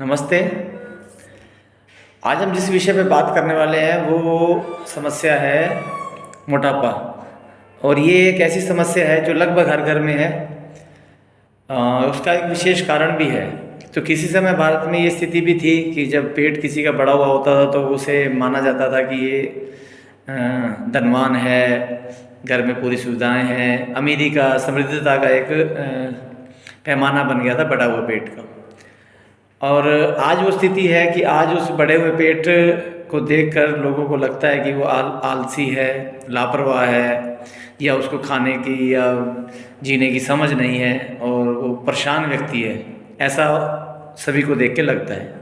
नमस्ते। आज हम जिस विषय पे बात करने वाले हैं वो समस्या है मोटापा। और ये एक ऐसी समस्या है जो लगभग हर घर में है। उसका एक विशेष कारण भी है। तो किसी समय भारत में ये स्थिति भी थी कि जब पेट किसी का बड़ा हुआ होता था तो उसे माना जाता था कि ये धनवान है, घर में पूरी सुविधाएं हैं, अमीरी का, समृद्धता का एक पैमाना बन गया था बढ़ा हुआ पेट का। और आज वो स्थिति है कि आज उस बढ़े हुए पेट को देखकर लोगों को लगता है कि वो आलसी है, लापरवाह है, या उसको खाने की या जीने की समझ नहीं है और वो परेशान व्यक्ति है, ऐसा सभी को देख के लगता है।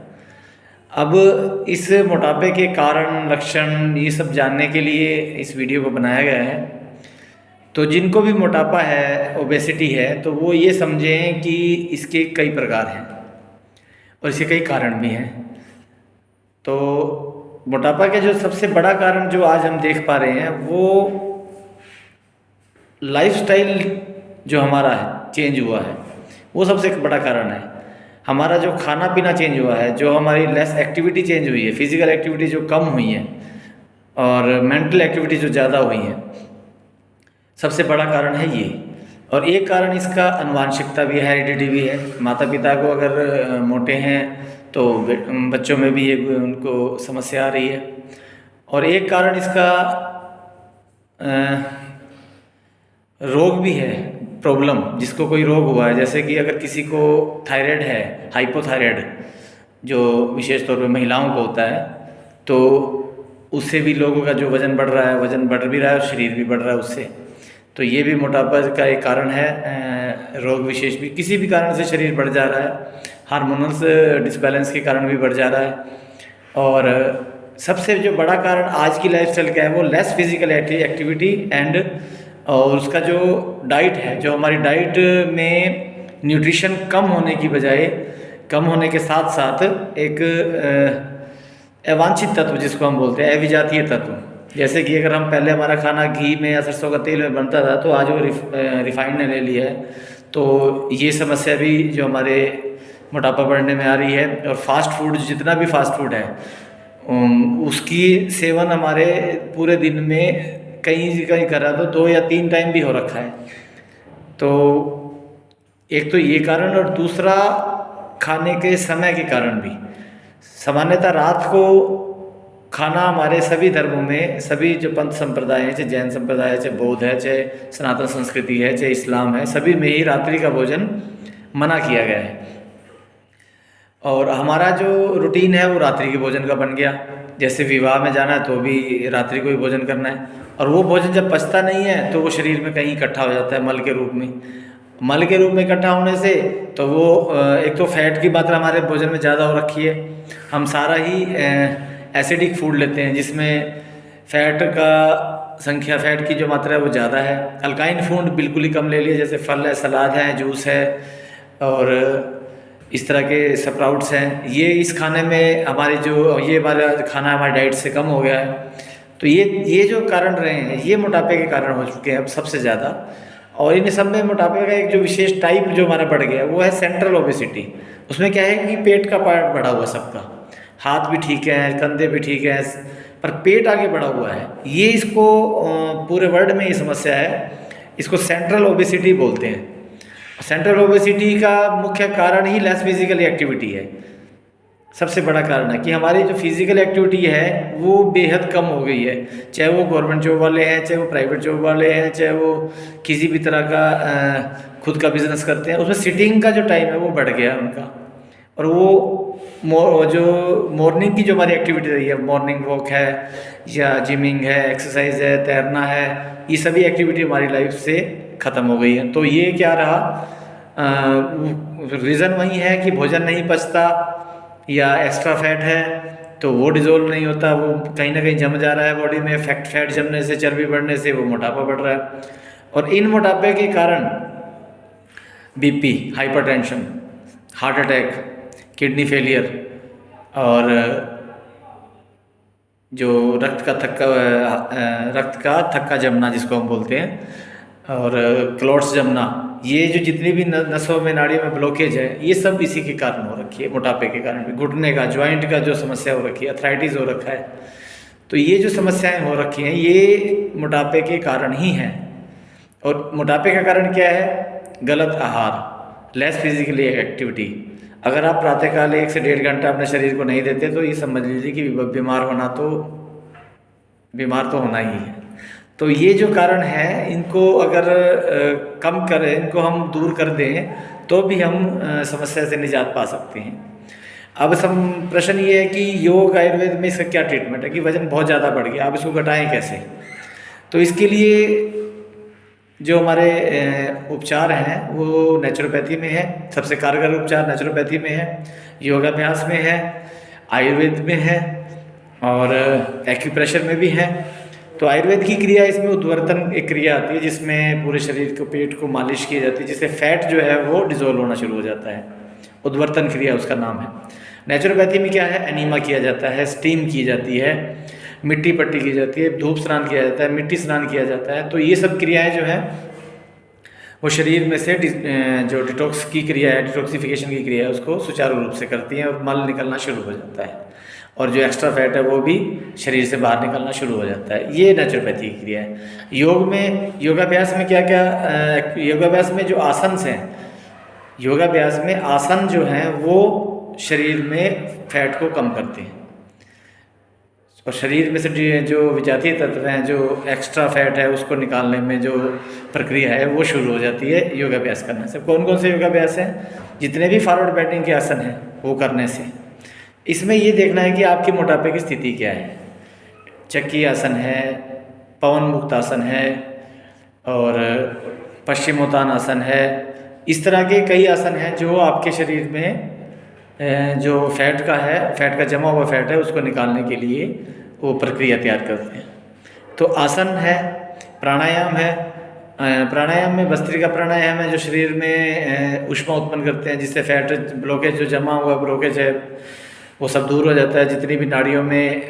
अब इस मोटापे के कारण, लक्षण, ये सब जानने के लिए इस वीडियो को बनाया गया है। तो जिनको भी मोटापा है, ओबेसिटी है, तो वो ये समझें कि इसके कई प्रकार हैं और इसके कई कारण भी हैं। तो मोटापा के जो सबसे बड़ा कारण जो आज हम देख पा रहे हैं वो लाइफस्टाइल जो हमारा है चेंज हुआ है, वो सबसे बड़ा कारण है। हमारा जो खाना पीना चेंज हुआ है, जो हमारी लेस एक्टिविटी चेंज हुई है, फिजिकल एक्टिविटी जो कम हुई है और मेंटल एक्टिविटी जो ज़्यादा हुई है, सबसे बड़ा कारण है ये। और एक कारण इसका आनुवांशिकता भी है, हेरिडिटी भी है। माता पिता को अगर मोटे हैं तो बच्चों में भी ये उनको समस्या आ रही है। और एक कारण इसका रोग भी है, प्रॉब्लम, जिसको कोई रोग हुआ है, जैसे कि अगर किसी को थायराइड है, हाइपोथायराइड, जो विशेष तौर पे महिलाओं को होता है, तो उससे भी लोगों का जो वज़न बढ़ रहा है, वज़न बढ़ भी रहा है और शरीर भी बढ़ रहा है उससे। तो ये भी मोटापा का एक कारण है। रोग विशेष भी, किसी भी कारण से शरीर बढ़ जा रहा है, हार्मोनल्स डिसबैलेंस के कारण भी बढ़ जा रहा है। और सबसे जो बड़ा कारण आज की लाइफस्टाइल का है वो लेस फिजिकल एक्टिविटी एंड और उसका जो डाइट है, जो हमारी डाइट में न्यूट्रिशन कम होने की बजाय, कम होने के साथ साथ एक अवांछित तत्व जिसको हम बोलते हैं, अविजातीय तत्व, जैसे कि अगर हम पहले हमारा खाना घी में या सरसों का तेल में बनता था तो आज वो रिफाइंड ने ले लिया है। तो ये समस्या भी जो हमारे मोटापा बढ़ने में आ रही है। और फास्ट फूड, जितना भी फास्ट फूड है, उसकी सेवन हमारे पूरे दिन में कहीं कहीं करा तो 2 या 3 टाइम भी हो रखा है। तो एक तो ये कारण, और दूसरा खाने के समय के कारण भी। सामान्यतः रात को खाना हमारे सभी धर्मों में, सभी जो पंथ संप्रदाय हैं, चाहे जैन संप्रदाय है, चाहे बौद्ध है, चाहे सनातन संस्कृति है, चाहे इस्लाम है, सभी में ही रात्रि का भोजन मना किया गया है। और हमारा जो रूटीन है वो रात्रि के भोजन का बन गया। जैसे विवाह में जाना है तो भी रात्रि को ही भोजन करना है, और वो भोजन जब पचता नहीं है तो वो शरीर में कहीं इकट्ठा हो जाता है मल के रूप में। मल के रूप में इकट्ठा होने से तो वो एक तो फैट की मात्रा हमारे भोजन में ज़्यादा हो रखी है। हम सारा ही एसिडिक फूड लेते हैं जिसमें फैट की जो मात्रा है वो ज़्यादा है। अल्काइन फूड बिल्कुल ही कम ले लिए, जैसे फल है, सलाद है, जूस है और इस तरह के स्प्राउट्स हैं। ये इस खाने में हमारे जो ये हमारा खाना हमारी डाइट से कम हो गया है। तो ये जो कारण रहे हैं, ये मोटापे के कारण हो चुके हैं अब सबसे ज़्यादा। और इन सब में मोटापे का एक जो विशेष टाइप जो हमारा बढ़ गया वो है सेंट्रल ओबेसिटी। उसमें क्या है कि पेट का पार्ट बढ़ा हुआ सबका, हाथ भी ठीक है, कंधे भी ठीक है, पर पेट आगे बढ़ा हुआ है। ये इसको पूरे वर्ल्ड में ये समस्या है, इसको सेंट्रल ओबेसिटी बोलते हैं। सेंट्रल ओबेसिटी का मुख्य कारण ही लेस फिजिकल एक्टिविटी है। सबसे बड़ा कारण है कि हमारी जो फिजिकल एक्टिविटी है वो बेहद कम हो गई है। चाहे वो गवर्नमेंट जॉब वाले हैं, चाहे वो प्राइवेट जॉब वाले हैं, चाहे वो किसी भी तरह का खुद का बिजनेस करते हैं, उसमें सिटिंग का जो टाइम है वो बढ़ गया है उनका। और वो जो मॉर्निंग की जो हमारी एक्टिविटी रही है, मॉर्निंग वॉक है या जिमिंग है, एक्सरसाइज है, तैरना है, ये सभी एक्टिविटी हमारी लाइफ से ख़त्म हो गई है। तो ये क्या रहा, रीज़न वही है कि भोजन नहीं पचता या एक्स्ट्रा फैट है तो वो डिज़ोल्व नहीं होता, वो कहीं ना कहीं जम जा रहा है बॉडी में। फैट जमने से, चर्बी बढ़ने से वो मोटापा बढ़ रहा है। और इन मोटापे के कारण BP, hypertension, heart attack, kidney failure और जो रक्त का थक्का जमना जिसको हम बोलते हैं, और क्लॉट्स जमना, ये जो जितनी भी नसों में, नाड़ियों में ब्लॉकेज है, ये सब इसी के कारण हो रखी है, मोटापे के कारण भी। घुटने का, जॉइंट का जो समस्या हो रखी है, अर्थराइटिस हो रखा है, तो ये जो समस्याएं हो रखी हैं ये मोटापे के कारण ही हैं। और मोटापे का कारण क्या है? गलत आहार, लेस फिजिकली एक्टिविटी। अगर आप प्रातःकाल 1 से 1.5 घंटा अपने शरीर को नहीं देते तो ये समझ लीजिए कि बीमार तो होना ही है। तो ये जो कारण है, इनको अगर कम करें, इनको हम दूर कर दें, तो भी हम समस्या से निजात पा सकते हैं। अब प्रश्न ये है कि योग आयुर्वेद में इसका क्या ट्रीटमेंट है कि वजन बहुत ज़्यादा बढ़ गया, आप इसको घटाएं कैसे? तो इसके लिए जो हमारे उपचार हैं वो नेचुरोपैथी में है। सबसे कारगर उपचार नेचुरोपैथी में है, योगाभ्यास में है, आयुर्वेद में है और एक्यूप्रेशर में भी है। तो आयुर्वेद की क्रिया, इसमें उद्वर्तन एक क्रिया आती है जिसमें पूरे शरीर को, पेट को मालिश की जाती है, जिससे फैट जो है वो डिजोल्व होना शुरू हो जाता है। उद्वर्तन क्रिया उसका नाम है। नेचुरोपैथी में क्या है? एनीमा किया जाता है, स्टीम की जाती है, मिट्टी पट्टी की जाती है, धूप स्नान किया जाता है, मिट्टी स्नान किया जाता है। तो ये सब क्रियाएं जो हैं वो शरीर में से जो डिटॉक्स की क्रिया है, डिटॉक्सिफिकेशन की क्रिया है, उसको सुचारू रूप से करती हैं और मल निकलना शुरू हो जाता है और जो एक्स्ट्रा फैट है वो भी शरीर से बाहर निकलना शुरू हो जाता है। ये नेचुरोपैथी की क्रिया है। योग में, योगाभ्यास में क्या क्या, योगाभ्यास में जो आसन हैं, योगाभ्यास में आसन जो हैं वो शरीर में फैट को कम करते हैं और शरीर में से जो विजातीय तत्व हैं, जो एक्स्ट्रा फैट है, उसको निकालने में जो प्रक्रिया है वो शुरू हो जाती है योगाभ्यास करने से। कौन कौन से योगाभ्यास हैं? जितने भी फॉरवर्ड बेंडिंग के आसन हैं वो करने से। इसमें ये देखना है कि आपकी मोटापे की स्थिति क्या है। चक्की आसन है, पवन मुक्त आसन है और पश्चिमोत्तान आसन है। इस तरह के कई आसन हैं जो आपके शरीर में जो फैट का जमा हुआ फैट है उसको निकालने के लिए वो प्रक्रिया तैयार करते हैं। तो आसन है, प्राणायाम है। प्राणायाम में भस्त्रिका प्राणायाम है जो शरीर में ऊष्मा उत्पन्न करते हैं, जिससे फैट ब्लॉकेज, जो जमा हुआ ब्लॉकेज है वो सब दूर हो जाता है। जितनी भी नाड़ियों में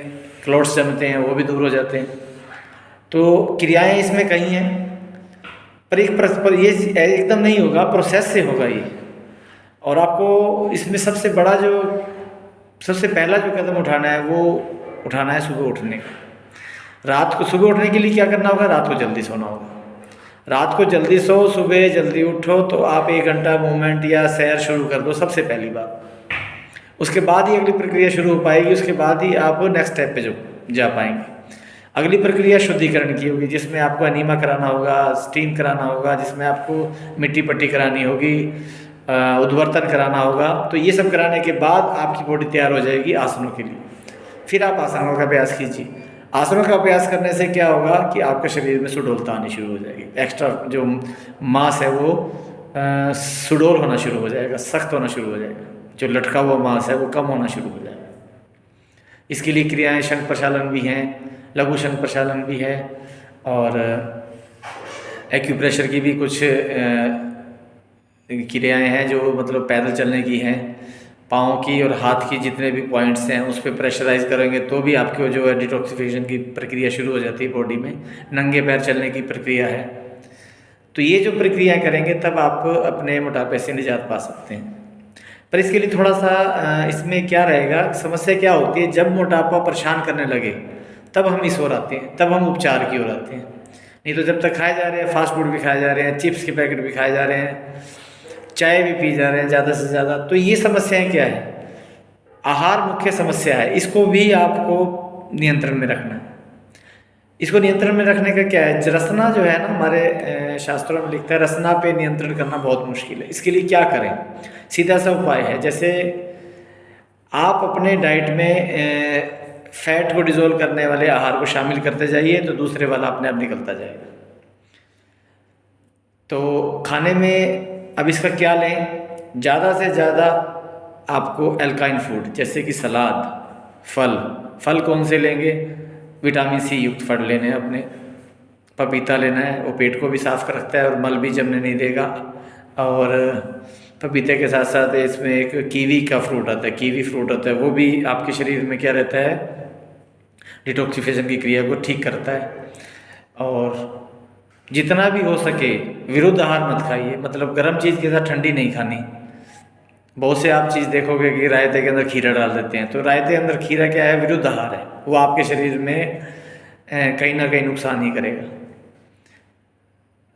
क्लॉट्स जमते हैं वो भी दूर हो जाते हैं। तो क्रियाएं इसमें कई हैं, पर ये एकदम नहीं होगा, प्रोसेस से होगा ये। और आपको इसमें सबसे पहला जो कदम उठाना है वो उठाना है सुबह उठने का। रात को सुबह उठने के लिए क्या करना होगा? रात को जल्दी सोना होगा। रात को जल्दी सो, सुबह जल्दी उठो, तो आप 1 घंटा मूवमेंट या सैर शुरू कर दो सबसे पहली बात। उसके बाद ही अगली प्रक्रिया शुरू हो पाएगी, उसके बाद ही आप नेक्स्ट स्टेप पे जा पाएंगे। अगली प्रक्रिया शुद्धिकरण की होगी, जिसमें आपको एनीमा कराना होगा, स्टीम कराना होगा, जिसमें आपको मिट्टी पट्टी करानी होगी, उद्वर्तन कराना होगा। तो ये सब कराने के बाद आपकी बॉडी तैयार हो जाएगी आसनों के लिए। फिर आप आसनों का अभ्यास कीजिए। आसनों का अभ्यास करने से क्या होगा कि आपके शरीर में सुडौलता आनी शुरू हो जाएगी। एक्स्ट्रा जो मांस है वो सुडौल होना शुरू हो जाएगा, सख्त होना शुरू हो जाएगा। जो लटका हुआ मांस है वो कम होना शुरू हो जाएगा। इसके लिए क्रियाएं शंख प्रक्षालन भी हैं, लघु शंख प्रक्षालन भी है और एक्यूप्रेशर की भी कुछ क्रियाएं हैं जो मतलब पैदल चलने की हैं। पाँव की और हाथ की जितने भी पॉइंट्स हैं उस पर प्रेशराइज करेंगे तो भी आपको जो है डिटॉक्सिफिकेशन की प्रक्रिया शुरू हो जाती है बॉडी में। नंगे पैर चलने की प्रक्रिया है। तो ये जो प्रक्रियाएं करेंगे तब आप अपने मोटापे से निजात पा सकते हैं। पर इसके लिए थोड़ा सा इसमें क्या रहेगा, समस्या क्या होती है, जब मोटापा परेशान करने लगे तब हम इस ओर आते हैं, तब हम उपचार की ओर आते हैं। नहीं तो जब तक खाए जा रहे हैं, फास्ट फूड भी खाए जा रहे हैं, चिप्स के पैकेट भी खाए जा रहे हैं, चाय भी पी जा रहे हैं ज़्यादा से ज़्यादा, तो ये समस्याएं क्या है? आहार मुख्य समस्या है। इसको भी आपको नियंत्रण में रखना है। इसको नियंत्रण में रखने का क्या है, रसना जो है ना, हमारे शास्त्रों में लिखता है रसना पे नियंत्रण करना बहुत मुश्किल है। इसके लिए क्या करें? सीधा सा उपाय है, जैसे आप अपने डाइट में फैट को डिजोल्व करने वाले आहार को शामिल करते जाइए तो दूसरे वाला अपने आप निकलता जाएगा। तो खाने में अब इसका क्या लें, ज़्यादा से ज़्यादा आपको एल्काइन फूड जैसे कि सलाद, फल कौन से लेंगे? विटामिन सी युक्त फल लेने हैं अपने। पपीता लेना है, वो पेट को भी साफ रखता है और मल भी जमने नहीं देगा। और पपीते के साथ साथ इसमें एक कीवी का फ्रूट आता है, कीवी फ्रूट आता है, वो भी आपके शरीर में क्या रहता है, डिटॉक्सिफिकेशन की क्रिया को ठीक करता है। और जितना भी हो सके विरुद्ध आहार मत खाइए, मतलब गर्म चीज़ के साथ ठंडी नहीं खानी। बहुत से आप चीज़ देखोगे कि रायते के अंदर खीरा डाल देते हैं, तो रायते के अंदर खीरा क्या है, विरुद्ध आहार है, वो आपके शरीर में कहीं ना कहीं नुकसान ही करेगा।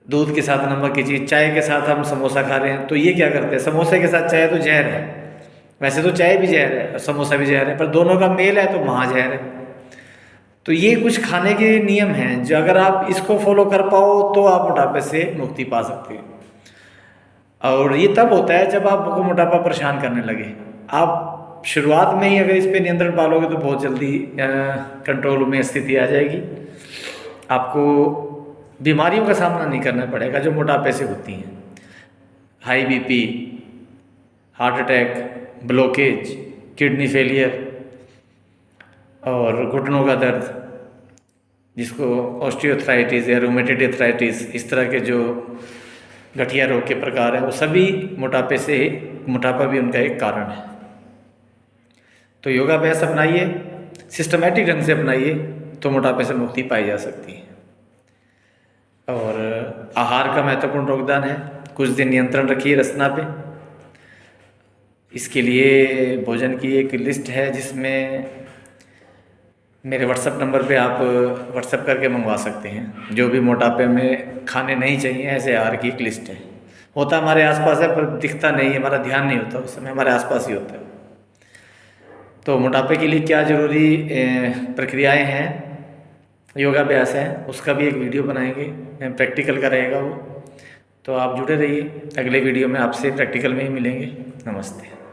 दूध के साथ नमक की चीज़, चाय के साथ हम समोसा खा रहे हैं, तो ये क्या करते हैं, समोसे के साथ चाय तो जहर है, वैसे तो चाय भी जहर है और समोसा भी जहर है, पर दोनों का मेल है तो महाजहर है। तो ये कुछ खाने के नियम हैं जो अगर आप इसको फॉलो कर पाओ तो आप मोटापे से मुक्ति पा सकते हो। और ये तब होता है जब आपको मोटापा परेशान करने लगे। आप शुरुआत में ही अगर इस पे नियंत्रण पालोगे तो बहुत जल्दी कंट्रोल में स्थिति आ जाएगी, आपको बीमारियों का सामना नहीं करना पड़ेगा जो मोटापे से होती हैं। High BP, heart attack, blockage, kidney failure और घुटनों का दर्द, जिसको ऑस्टियोआर्थराइटिस या रूमेटॉइड आर्थराइटिस, इस तरह के जो गठिया रोग के प्रकार हैं, वो सभी मोटापे से, मोटापा भी उनका एक कारण है। तो योगाभ्यास अपनाइए, सिस्टमेटिक ढंग से अपनाइए तो मोटापे से मुक्ति पाई जा सकती है। और आहार का महत्वपूर्ण योगदान है। कुछ दिन नियंत्रण रखिए रसना पे। इसके लिए भोजन की एक लिस्ट है जिसमें मेरे व्हाट्सएप नंबर पे आप व्हाट्सएप करके मंगवा सकते हैं। जो भी मोटापे में खाने नहीं चाहिए ऐसे आहार की एक लिस्ट है। होता हमारे आसपास है पर दिखता नहीं है, हमारा ध्यान नहीं होता, उस समय हमारे आसपास ही होता है। तो मोटापे के लिए क्या ज़रूरी प्रक्रियाएं हैं, योगाभ्यास है, उसका भी एक वीडियो बनाएंगे, प्रैक्टिकल का रहेगा वो। तो आप जुड़े रहिए, अगले वीडियो में आपसे प्रैक्टिकल में ही मिलेंगे। नमस्ते।